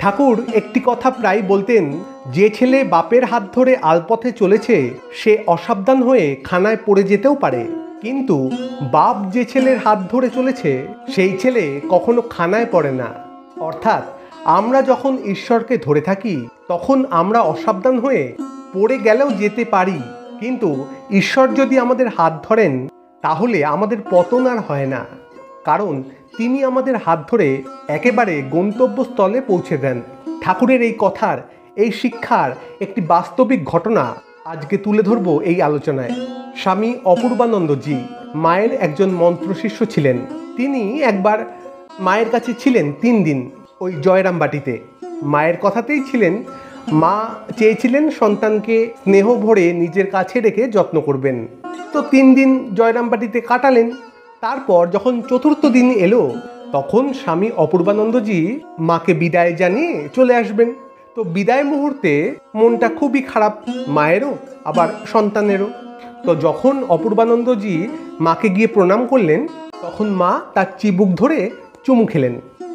ঠাকুর একটি কথা প্রায় বলতেন, যে ছেলে বাপের হাত ধরে আলপথে চলেছে সে অসাবধান হয়ে খানায় পড়ে যেতেও পারে, কিন্তু বাপ যে ছেলের হাত ধরে চলেছে সেই ছেলে কখনো খানায় পড়ে না। অর্থাৎ আমরা যখন ঈশ্বরকে ধরে থাকি তখন আমরা অসাবধান হয়ে পড়ে গেলেও যেতে পারি, কিন্তু ঈশ্বর যদি আমাদের হাত ধরেন তাহলে আমাদের পতন আর হয় না, কারণ তিনি আমাদের হাত ধরে একেবারে গন্তব্যস্থলে পৌঁছে দেন। ঠাকুরের এই কথার, এই শিক্ষার একটি বাস্তবিক ঘটনা আজকে তুলে ধরব এই আলোচনায়। স্বামী অপূর্বানন্দজি মায়ের একজন মন্ত্রশিষ্য ছিলেন। তিনি একবার মায়ের কাছে ছিলেন 3 দিন ওই জয়রামবাটিতে। মায়ের কথাতেই ছিলেন। মা চেয়েছিলেন সন্তানকে স্নেহ ভরে নিজের কাছে রেখে যত্ন করবেন। তো 3 দিন জয়রামবাটিতে কাটালেন। তারপর যখন 4র্থ দিন এলো তখন স্বামী অপূর্বানন্দজি মাকে বিদায় জানিয়ে চলে আসবেন। তো বিদায় মুহূর্তে মনটা খুবই খারাপ, মায়েরও আবার সন্তানেরও। তো যখন অপূর্বানন্দজি মাকে গিয়ে প্রণাম করলেন তখন মা তার চিবুক ধরে চুমু খেলেন,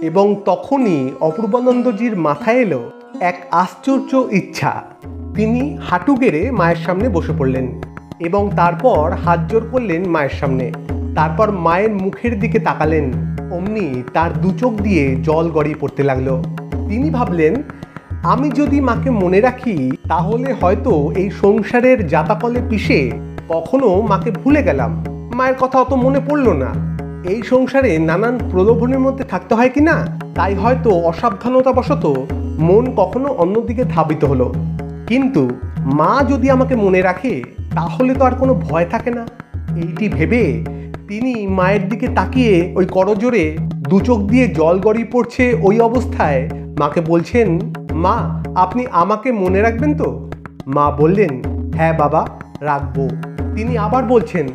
এবং তখনই অপূর্বানন্দজির মাথায় এলো এক আশ্চর্য ইচ্ছা। তিনি হাঁটু গেড়ে মায়ের সামনে বসে পড়লেন এবং তারপর হাত জোড় করলেন মায়ের সামনে। তারপর মায়ের মুখের দিকে তাকালেন, অমনি তার 2 চোখ দিয়ে জল গড়িয়ে পড়তে লাগলো। তিনি ভাবলেন, আমি যদি মাকে মনে রাখি তাহলে হয়তো এই সংসারের জাতাকলে পিষে কখনো মাকে ভুলে গেলাম, মায়ের কথা অত মনে পড়ল না। এই সংসারে নানান প্রলোভনের মধ্যে থাকতে হয় কিনা, তাই হয়তো অসাবধানতাবশত মন কখনো অন্যদিকে ধাবিত হলো। কিন্তু মা যদি আমাকে মনে রাখে তাহলে তো আর কোনো ভয় থাকে না। এইটি ভেবে তিনি মায়ের দিকে তাকিয়ে ওই করজোরে 2 চোখ দিয়ে জল গড়িয়ে পড়ছে ওই অবস্থায় মাকে বলছেন, মা আপনি আমাকে মনে রাখবেন তো? মা বললেন, হ্যাঁ বাবা, রাখবো। তিনি আবার বলছেন,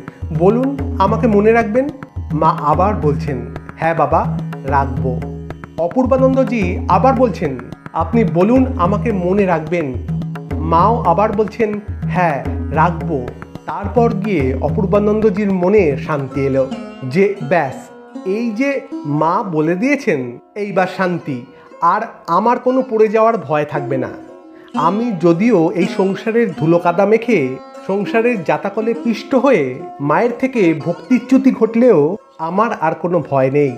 বলুন আমাকে মনে রাখবেন? মা আবার বলছেন, হ্যাঁ বাবা, রাখবো। অপূর্বানন্দজি আবার বলছেন, আপনি বলুন আমাকে মনে রাখবেন? মাও আবার বলছেন, হ্যাঁ রাখবো। তারপর গিয়ে অপূর্বানন্দজির মনে শান্তি এলো যে ব্যাস, এই যে মা বলে দিয়েছেন এইবার শান্তি, আর আমার কোনো পড়ে যাওয়ার ভয় থাকবে না। আমি যদিও এই সংসারের ধুলো কাদা মেখে সংসারের জাতাকলে পিষ্ট হয়ে মায়ের থেকে ভক্তিচ্যুতি ঘটলেও আমার আর কোনো ভয় নেই।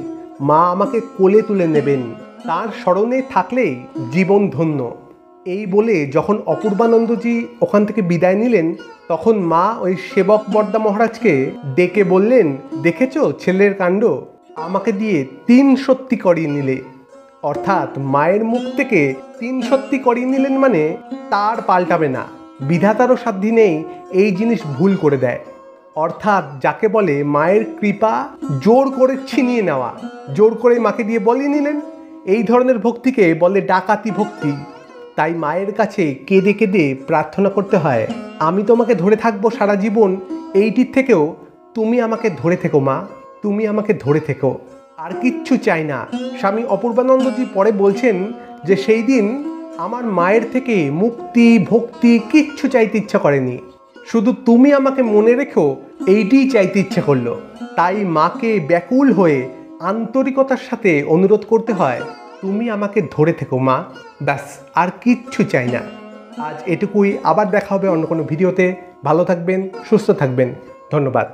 মা আমাকে কোলে তুলে নেবেন, তার স্মরণে থাকলেই জীবন ধন্য। এই বলে যখন অপূর্বানন্দজি ওখান থেকে বিদায় নিলেন তখন মা ওই সেবক বর্দা মহারাজকে ডেকে বললেন, দেখেছো ছেলের কাণ্ড, আমাকে দিয়ে 3 সত্যি করিয়ে নিলে। অর্থাৎ মায়ের মুখ থেকে 3 সত্যি করিয়ে নিলেন, মানে তার পাল্টাবে না, বিধাতারও সাধ্য নেই এই জিনিস ভুল করে দেয়। অর্থাৎ যাকে বলে মায়ের কৃপা জোর করে ছিনিয়ে নেওয়া, জোর করে মাকে দিয়ে বলিয়ে নিলেন। এই ধরনের ভক্তিকে বলে ডাকাতি ভক্তি। তাই মায়ের কাছে কেঁদে কেঁদে প্রার্থনা করতে হয়, আমি তোমাকে ধরে থাকবো সারা জীবন, এইটির থেকেও তুমি আমাকে ধরে থেকো মা, তুমি আমাকে ধরে থেকো, আর কিচ্ছু চাই না। স্বামী অপূর্বানন্দজি পরে বলছেন যে সেই দিন আমার মায়ের থেকে মুক্তি ভক্তি কিচ্ছু চাইতে ইচ্ছা করেনি, শুধু তুমি আমাকে মনে রেখো এইটিই চাইতে ইচ্ছা করলো। তাই মাকে ব্যাকুল হয়ে আন্তরিকতার সাথে অনুরোধ করতে হয়, তুমি আমাকে ধরে থেকো মা, ব্যাস আর কিচ্ছু চাই না। আজ এটুকুই, আবার দেখা হবে অন্য কোনো ভিডিওতে। ভালো থাকবেন, সুস্থ থাকবেন, ধন্যবাদ।